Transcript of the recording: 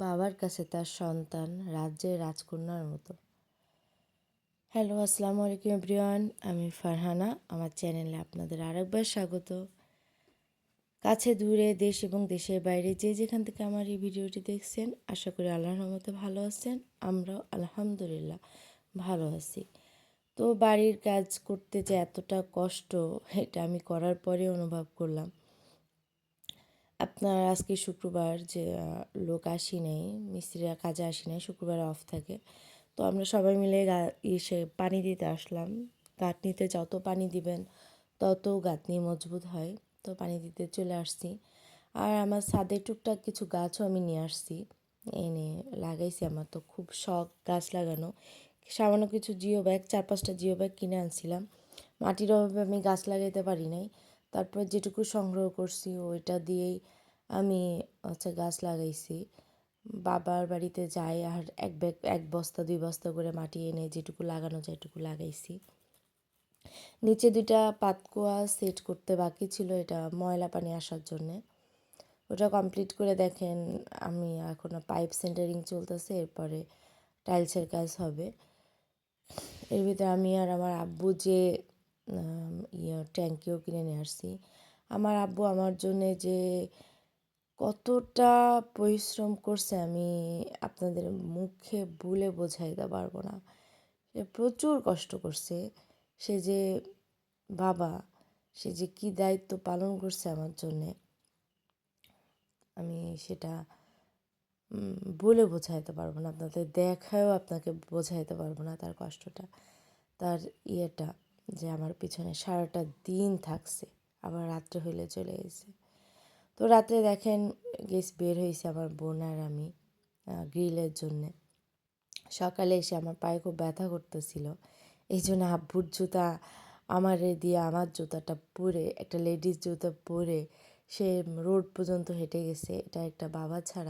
বাবার কাছে তার সন্তান রাজ্যের রাজকন্যার মতো। হ্যালো, আসসালামু আলাইকুম এভরিওয়ান। আমি ফারহানা। আমার চ্যানেলে আপনাদের আরেকবার স্বাগত। কাছে দূরে দেশ এবং দেশের বাইরে যে যেখান থেকে আমার এই ভিডিওটি দেখছেন, আশা করি আল্লাহর রহমতে ভালো আছেন। আমরাও আলহামদুলিল্লাহ ভালো আছি। তো বাড়ির কাজ করতে যে এতটা কষ্ট, এটা আমি করার পরে অনুভব করলাম। আপনার আজকে শুক্রবার, যে লোক আসি নাই, মিস্ত্রিরা কাজে আসি নাই, শুক্রবার অফ থাকে। তো আমরা সবাই মিলে এসে পানি দিতে আসলাম। গাঁথনিতে যত পানি দিবেন তত গাঁথনি মজবুত হয়। তো পানি দিতে চলে আসছি। আর আমার ছাদে টুকটাক কিছু গাছও আমি নিয়ে আসছি, এনে লাগাইছি। আমার তো খুব শখ গাছ লাগানো। সামান্য কিছু জিও ব্যাগ, 4-5টা জিও ব্যাগ কিনে আনছিলাম। মাটির অভাবে আমি গাছ লাগাইতে পারি নাই। তারপর যেটুকু সংগ্রহ করছি ওইটা দিয়েই আমি গাছ লাগাইছি। বাবার বাড়িতে যাই আর এক বস্তা 2 বস্তা করে মাটি এনে যেটুকু লাগানো যায় এটুকু লাগাইছি। নিচে 2টা পাতকুয়া সেট করতে বাকি ছিল, এটা ময়লা পানি আসার জন্যে। ওটা কমপ্লিট করে দেখেন আমি এখনও পাইপ সেন্টারিং চলতেছে, এরপরে টাইলসের কাজ হবে। এর ভিতরে আমি আর আমার আব্বু যে ট্যাঙ্কিও কিনে নিয়ে আসছি। আমার আব্বু আমার জন্যে যে কতটা পরিশ্রম করছে আমি আপনাদের মুখে বলে বোঝাইতে পারবো না। সে প্রচুর কষ্ট করছে। সে যে বাবা, সে যে কী দায়িত্ব পালন করছে আমার জন্যে, আমি সেটা বলে বোঝাইতে পারবো না। আপনাদের দেখায়ও আপনাকে বোঝাইতে পারবো না তার কষ্টটা, তার ইয়েটা, যে আমার পিছনে সারাটা দিন থাকছে, আবার রাত্রে হইলে চলে গেছে। তো রাত্রে দেখেন বের হয়েছে আমার বোন আর আমি গ্রিলের জন্যে। সকালে এসে আমার পায়ে খুব ব্যথা করতেছিল, এই জন্য আব্বুর জুতা আমারে দিয়ে আমার জুতাটা পরে, একটা লেডিস জুতা পরে সে রোড পর্যন্ত হেঁটে গেছে। এটা একটা বাবা ছাড়া